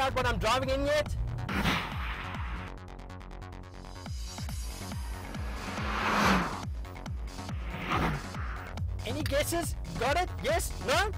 out what I'm driving in yet? Any guesses? Got it? Yes? No?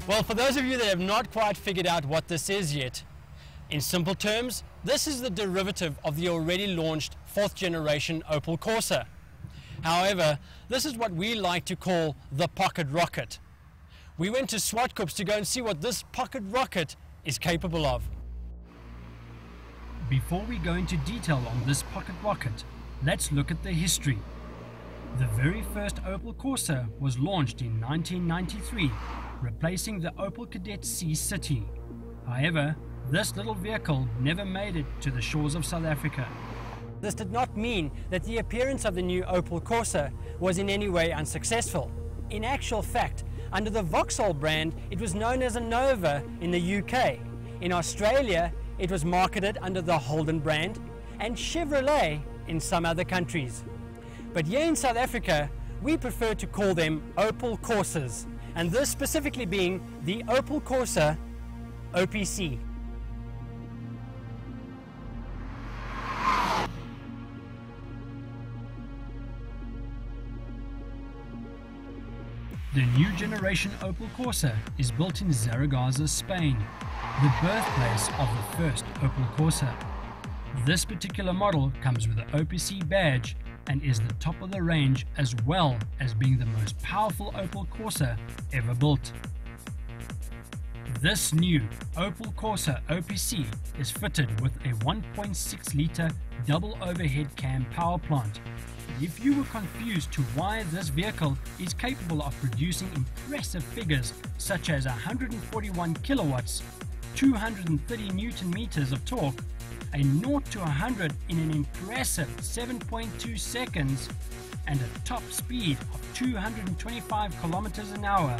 Well, for those of you that have not quite figured out what this is yet, in simple terms, this is the derivative of the already launched 4th generation Opel Corsa. However, this is what we like to call the pocket rocket. We went to Swartkops to go and see what this pocket rocket is capable of. Before we go into detail on this pocket rocket, let's look at the history. The very first Opel Corsa was launched in 1993, replacing the Opel Kadett C City. However, this little vehicle never made it to the shores of South Africa. This did not mean that the appearance of the new Opel Corsa was in any way unsuccessful. In actual fact, under the Vauxhall brand, it was known as a Nova in the UK. In Australia, it was marketed under the Holden brand, and Chevrolet in some other countries. But here in South Africa, we prefer to call them Opel Corsas, and this specifically being the Opel Corsa OPC. The new generation Opel Corsa is built in Zaragoza, Spain, the birthplace of the first Opel Corsa. This particular model comes with an OPC badge and is the top of the range, as well as being the most powerful Opel Corsa ever built. This new Opel Corsa OPC is fitted with a 1.6 litre double overhead cam power plant. If you were confused to why this vehicle is capable of producing impressive figures such as 141 kilowatts, 230 newton meters of torque, a 0 to 100 in an impressive 7.2 seconds, and a top speed of 225 kilometers an hour,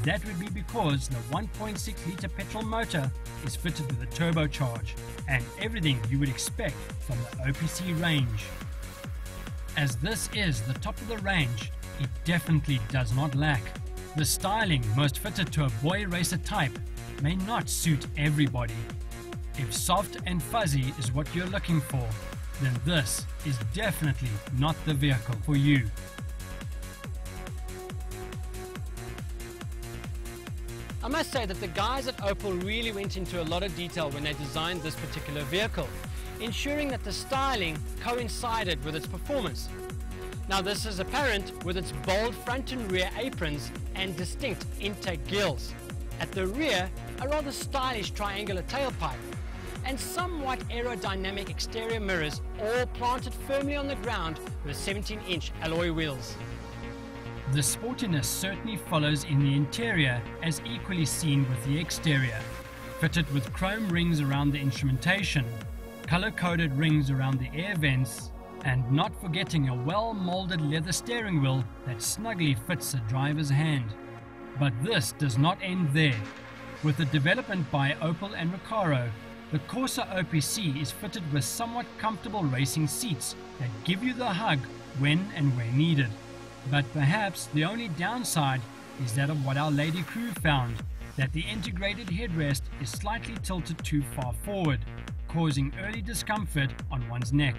that would be because the 1.6 litre petrol motor is fitted with a turbocharge and everything you would expect from the OPC range. As this is the top of the range, it definitely does not lack. The styling most fitted to a boy racer type may not suit everybody. If soft and fuzzy is what you're looking for, then this is definitely not the vehicle for you. I must say that the guys at Opel really went into a lot of detail when they designed this particular vehicle, ensuring that the styling coincided with its performance. Now this is apparent with its bold front and rear aprons and distinct intake grills. At the rear, a rather stylish triangular tailpipe and somewhat aerodynamic exterior mirrors, all planted firmly on the ground with 17-inch alloy wheels. The sportiness certainly follows in the interior, as equally seen with the exterior. Fitted with chrome rings around the instrumentation, color-coded rings around the air vents, and not forgetting a well-molded leather steering wheel that snugly fits a driver's hand. But this does not end there. With the development by Opel and Recaro, the Corsa OPC is fitted with somewhat comfortable racing seats that give you the hug when and where needed. But perhaps the only downside is that of what our lady crew found, that the integrated headrest is slightly tilted too far forward, causing early discomfort on one's neck.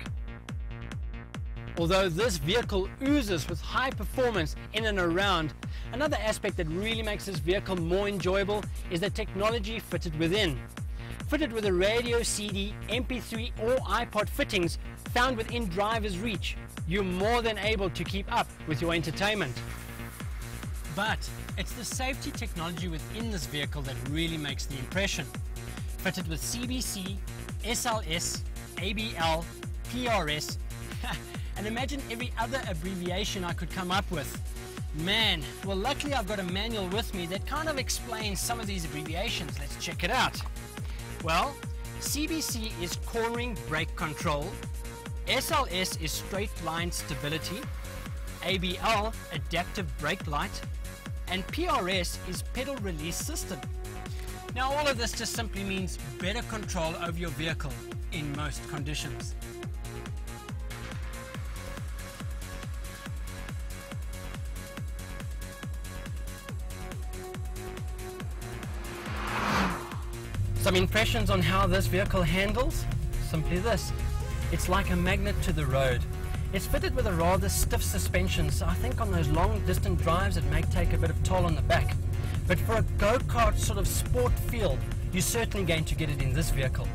Although this vehicle oozes with high performance in and around, another aspect that really makes this vehicle more enjoyable is the technology fitted within. Fitted with a radio, CD, MP3 or iPod fittings found within driver's reach, you're more than able to keep up with your entertainment. But it's the safety technology within this vehicle that really makes the impression. Fitted with CBC, SLS, ABL, PRS, and imagine every other abbreviation I could come up with. Man, well luckily I've got a manual with me that kind of explains some of these abbreviations. Let's check it out. Well, CBC is core-ring brake control, SLS is straight line stability, ABL adaptive brake light, and PRS is pedal release system. Now all of this just simply means better control over your vehicle in most conditions. Some impressions on how this vehicle handles? Simply this. It's like a magnet to the road. It's fitted with a rather stiff suspension, so I think on those long distant drives it may take a bit of toll on the back. But for a go-kart sort of sport feel, you're certainly going to get it in this vehicle.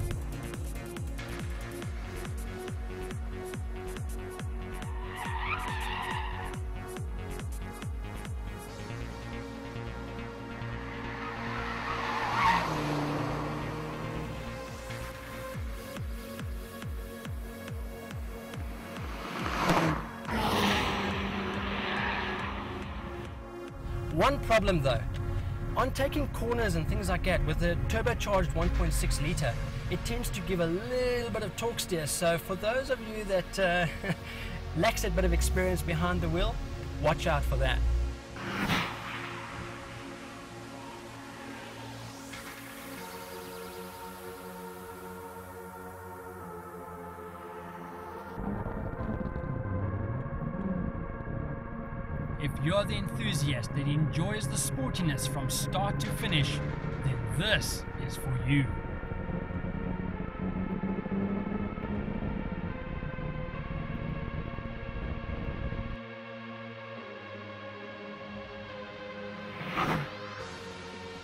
One problem though, on taking corners and things like that with the turbocharged 1.6 litre, it tends to give a little bit of torque steer, so for those of you that lacks that bit of experience behind the wheel, watch out for that. If you're the enthusiast that enjoys the sportiness from start to finish, then this is for you.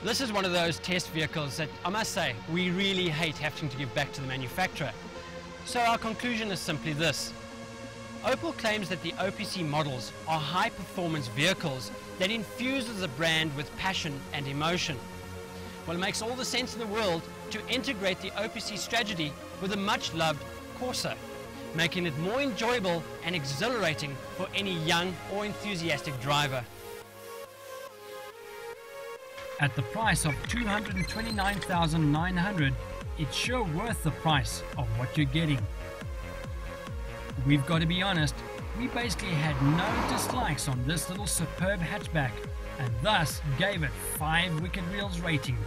This is one of those test vehicles that I must say we really hate having to give back to the manufacturer. So our conclusion is simply this. Opel claims that the OPC models are high-performance vehicles that infuses the brand with passion and emotion. Well, it makes all the sense in the world to integrate the OPC strategy with a much-loved Corsa, making it more enjoyable and exhilarating for any young or enthusiastic driver. At the price of $229,900, it's sure worth the price of what you're getting. We've got to be honest, we basically had no dislikes on this little superb hatchback and thus gave it 5 Wicked Wheels rating.